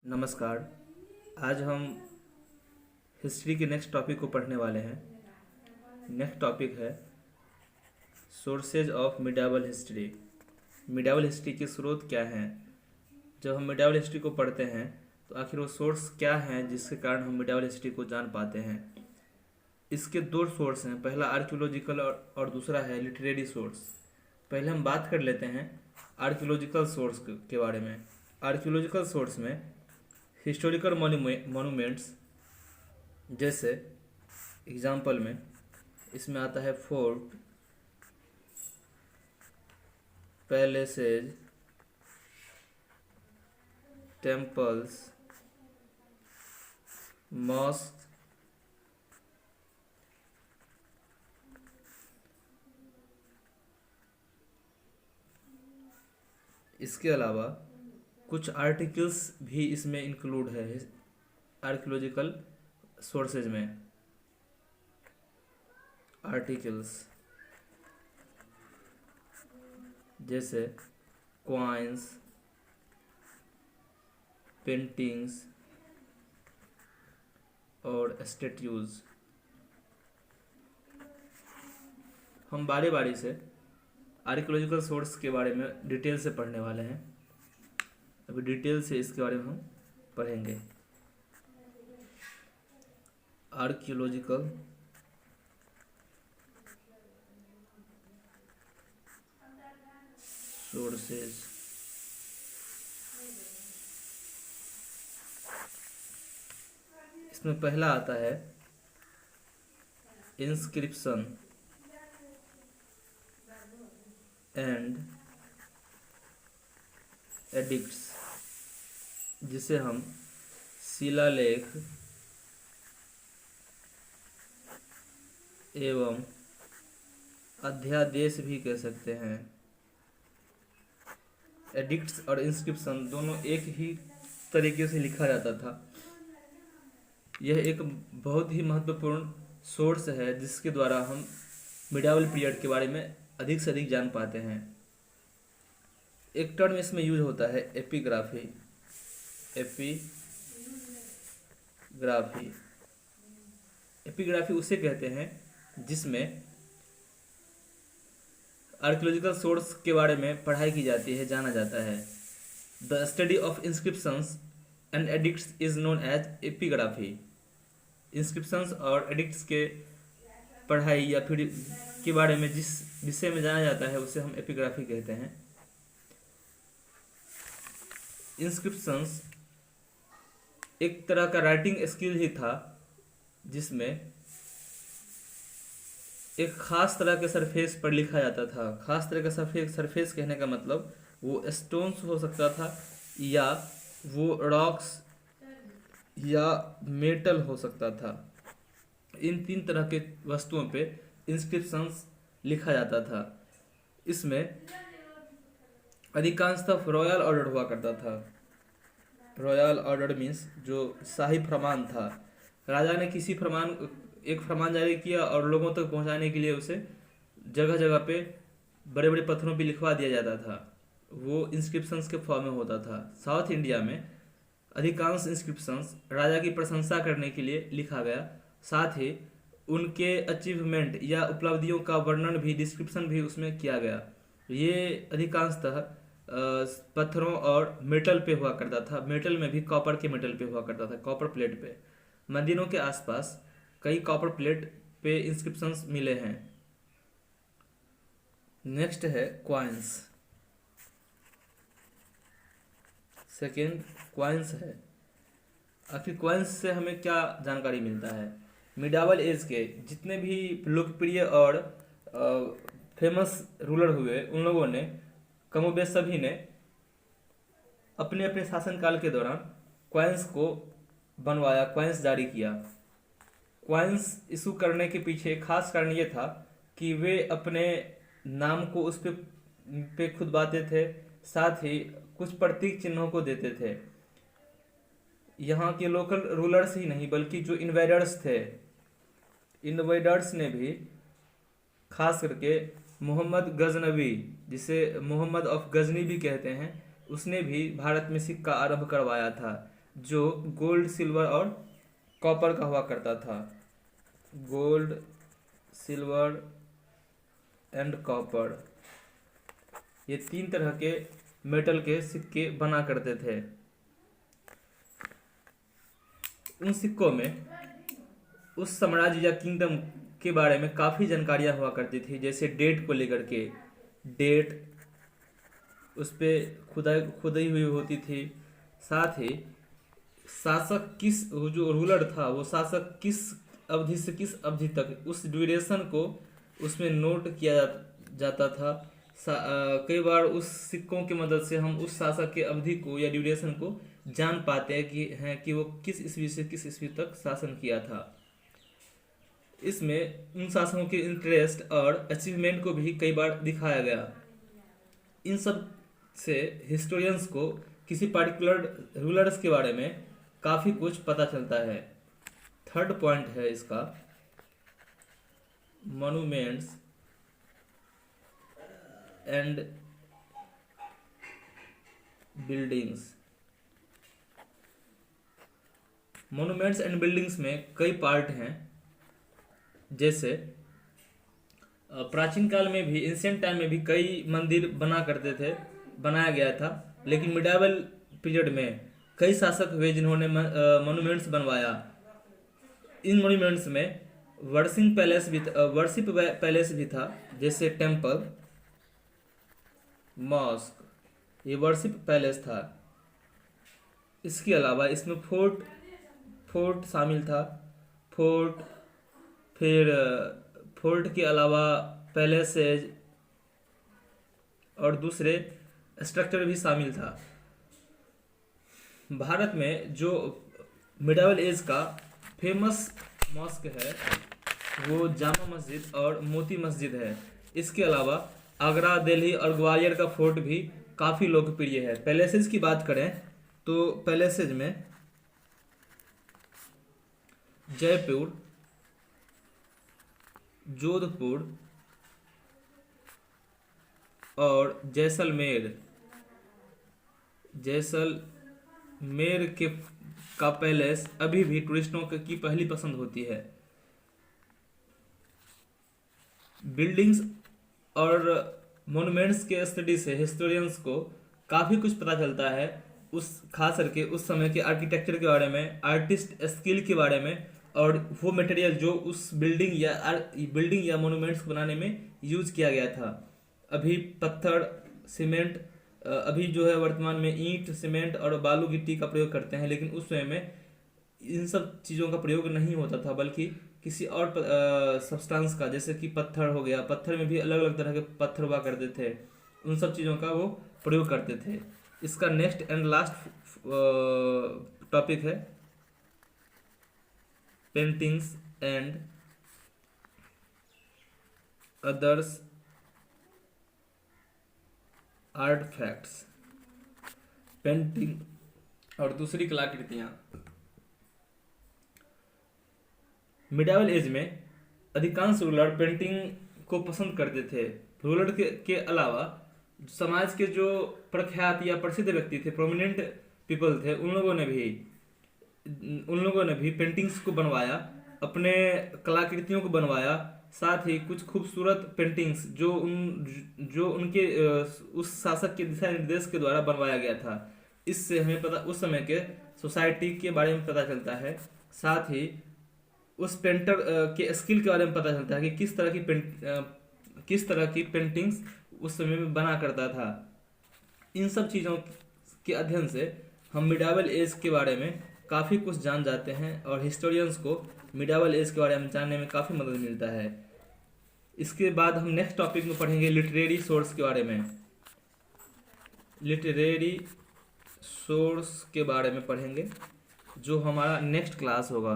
नमस्कार। आज हम हिस्ट्री के नेक्स्ट टॉपिक को पढ़ने वाले हैं। नेक्स्ट टॉपिक है सोर्सेज ऑफ मिडावल हिस्ट्री। मिडावल हिस्ट्री के स्रोत क्या हैं। जब हम मिडावल हिस्ट्री को पढ़ते हैं तो आखिर वो सोर्स क्या हैं जिसके कारण हम मिडावल हिस्ट्री को जान पाते हैं। इसके दो सोर्स हैं, पहला आर्कियोलॉजिकल और दूसरा है लिटरेरी सोर्स। पहले हम बात कर लेते हैं आर्कियोलॉजिकल सोर्स के बारे में। आर्कियोलॉजिकल सोर्स में हिस्टोरिकल मॉन्यूमेंट्स, जैसे एग्जाम्पल में इसमें आता है फोर्ट, पैलेसेज, टेम्पल्स, मॉस्क, इसके अलावा कुछ आर्टिकल्स भी इसमें इंक्लूड है आर्कियोलॉजिकल सोर्सेज में। आर्टिकल्स जैसे क्वाइंस, पेंटिंग्स और स्टेट्यूज। हम बारी बारी से आर्कियोलॉजिकल सोर्स के बारे में डिटेल से पढ़ने वाले हैं। अभी डिटेल से इसके बारे में हम पढ़ेंगे। Archaeological sources. इसमें पहला आता है इंस्क्रिप्शन एंड एडिक्ट्स, जिसे हम शिलालेख एवं अध्यादेश भी कह सकते हैं। एडिक्ट्स और इंस्क्रिप्शन दोनों एक ही तरीके से लिखा जाता था। यह एक बहुत ही महत्वपूर्ण सोर्स है जिसके द्वारा हम मिडावल पीरियड के बारे में अधिक से अधिक जान पाते हैं। एक टर्म इसमें यूज होता है एपिग्राफी। एपिग्राफी उसे कहते हैं जिसमें आर्कियोलॉजिकल सोर्स के बारे में पढ़ाई की जाती है, जाना जाता है। The study of inscriptions and edicts is known as epigraphy. Inscriptions और एडिक्ट्स के पढ़ाई या फिर के बारे में जिस विषय में जाना जाता है उसे हम एपिग्राफी कहते हैं। इंस्क्रिप्शंस एक तरह का राइटिंग स्किल ही था जिसमें एक खास तरह के सरफेस पर लिखा जाता था। खास तरह का सरफेस कहने का मतलब वो स्टोन्स हो सकता था या वो रॉक्स या मेटल हो सकता था। इन तीन तरह के वस्तुओं पे इंस्क्रिप्शंस लिखा जाता था। इसमें अधिकांशतः रॉयल ऑर्डर हुआ करता था। रॉयल ऑर्डर मीन्स जो शाही फरमान था। राजा ने एक फरमान जारी किया और लोगों तक पहुंचाने के लिए उसे जगह जगह पे बड़े बड़े पत्थरों पे लिखवा दिया जाता था। वो इंस्क्रिप्शंस के फॉर्म में होता था। साउथ इंडिया में अधिकांश इंस्क्रिप्शंस राजा की प्रशंसा करने के लिए लिखा गया, साथ ही उनके अचीवमेंट या उपलब्धियों का वर्णन भी, डिस्क्रिप्शन भी उसमें किया गया। ये अधिकांशतः पत्थरों और मेटल पे हुआ करता था। मेटल में भी कॉपर के मेटल पे हुआ करता था, कॉपर प्लेट पे। मंदिरों के आसपास कई कॉपर प्लेट पे इंस्क्रिप्शंस मिले हैं। नेक्स्ट है क्वाइंस। सेकेंड क्वाइंस है। आखिर क्वाइंस से हमें क्या जानकारी मिलता है। मिडावल एज के जितने भी लोकप्रिय और फेमस रूलर हुए उन लोगों ने कमोबेश सभी ने अपने अपने शासनकाल के दौरान क्वाइंस को बनवाया, क्वाइंस जारी किया। क्वाइंस इशू करने के पीछे खास कारण ये था कि वे अपने नाम को उस पे खुदवाते थे, साथ ही कुछ प्रतीक चिन्हों को देते थे। यहाँ के लोकल रूलर्स ही नहीं बल्कि जो इन्वेडर्स थे, इन्वेडर्स ने भी खास करके मोहम्मद गजनवी, जिसे मोहम्मद ऑफ गजनी भी कहते हैं, उसने भी भारत में सिक्का आरंभ करवाया था। जो गोल्ड, सिल्वर और कॉपर का हुआ करता था। गोल्ड, सिल्वर एंड कॉपर, ये 3 तरह के मेटल के सिक्के बना करते थे। उन सिक्कों में उस साम्राज्य या किंगडम के बारे में काफ़ी जानकारियाँ हुआ करती थी, जैसे डेट को लेकर के, डेट उस पर खुदाई हुई होती थी। साथ ही शासक किस, वो जो रूलर था वो शासक किस अवधि से किस अवधि तक, उस ड्यूरेशन को उसमें नोट किया जाता था। कई बार उस सिक्कों की मदद से हम उस शासक के अवधि को या ड्यूरेशन को जान पाते हैं कि वो किस ईस्वी से किस ईस्वी तक शासन किया था। इसमें उन शासकों के इंटरेस्ट और अचीवमेंट को भी कई बार दिखाया गया। इन सब से हिस्टोरियंस को किसी पार्टिकुलर रूलर्स के बारे में काफ़ी कुछ पता चलता है। थर्ड पॉइंट है इसका, monuments and buildings. Monuments and buildings में कई पार्ट हैं, जैसे प्राचीन काल में भी, एंशिएंट टाइम में भी कई मंदिर बनाया गया था, लेकिन मिडाइवल पीरियड में कई शासक हुए जिन्होंने मॉन्यूमेंट्स बनवाया। इन मॉन्यूमेंट्स में वर्शिप पैलेस भी था, जैसे टेम्पल, मॉस्क, ये वर्शिप पैलेस था। इसके अलावा इसमें फोर्ट शामिल था। फिर फोर्ट के अलावा पैलेसेज और दूसरे स्ट्रक्चर भी शामिल था। भारत में जो मिडाइवल एज का फेमस मॉस्क है वो जामा मस्जिद और मोती मस्जिद है। इसके अलावा आगरा, दिल्ली और ग्वालियर का फोर्ट भी काफ़ी लोकप्रिय है। पैलेसेज की बात करें तो पैलेसेज में जयपुर, जोधपुर और जैसलमेर का पैलेस अभी भी टूरिस्टों की पहली पसंद होती है। बिल्डिंग्स और मॉन्यूमेंट्स के स्टडी से हिस्टोरियंस को काफ़ी कुछ पता चलता है, खास करके उस समय के आर्किटेक्चर के बारे में, आर्टिस्ट स्किल के बारे में, और वो मटेरियल जो उस बिल्डिंग या मॉन्यूमेंट्स को बनाने में यूज किया गया था। अभी पत्थर, सीमेंट, अभी जो है वर्तमान में ईंट, सीमेंट और बालू गिट्टी का प्रयोग करते हैं, लेकिन उस समय में इन सब चीज़ों का प्रयोग नहीं होता था, बल्कि किसी और सब्सटेंस का, जैसे कि पत्थर हो गया, पत्थर में भी अलग अलग तरह के पत्थर हुआ करते थे, उन सब चीज़ों का वो प्रयोग करते थे। इसका नेक्स्ट एंड लास्ट टॉपिक है पेंटिंग्स एंड अदर्स आर्टफैक्ट्स। पेंटिंग और दूसरी कलाकृतियाँ। मिडाइवल एज में अधिकांश रूलर पेंटिंग को पसंद करते थे। रूलर के अलावा समाज के जो प्रख्यात या प्रसिद्ध व्यक्ति थे, प्रोमिनेंट पीपल थे, उन लोगों ने भी पेंटिंग्स को बनवाया, अपने कलाकृतियों को बनवाया। साथ ही कुछ खूबसूरत पेंटिंग्स जो उनके उस शासक के दिशा निर्देश के द्वारा बनवाया गया था। इससे हमें उस समय के सोसाइटी के बारे में पता चलता है। साथ ही उस पेंटर के स्किल के बारे में पता चलता है कि किस तरह की पेंटिंग्स उस समय में बना करता था। इन सब चीज़ों के अध्ययन से हम मिडाइवल एज के बारे में काफ़ी कुछ जान जाते हैं, और हिस्टोरियंस को मिडाइवल एज के बारे में जानने में काफ़ी मदद मिलता है। इसके बाद हम नेक्स्ट टॉपिक में पढ़ेंगे लिटरेरी सोर्स के बारे में। लिटरेरी सोर्स के बारे में पढ़ेंगे, जो हमारा नेक्स्ट क्लास होगा।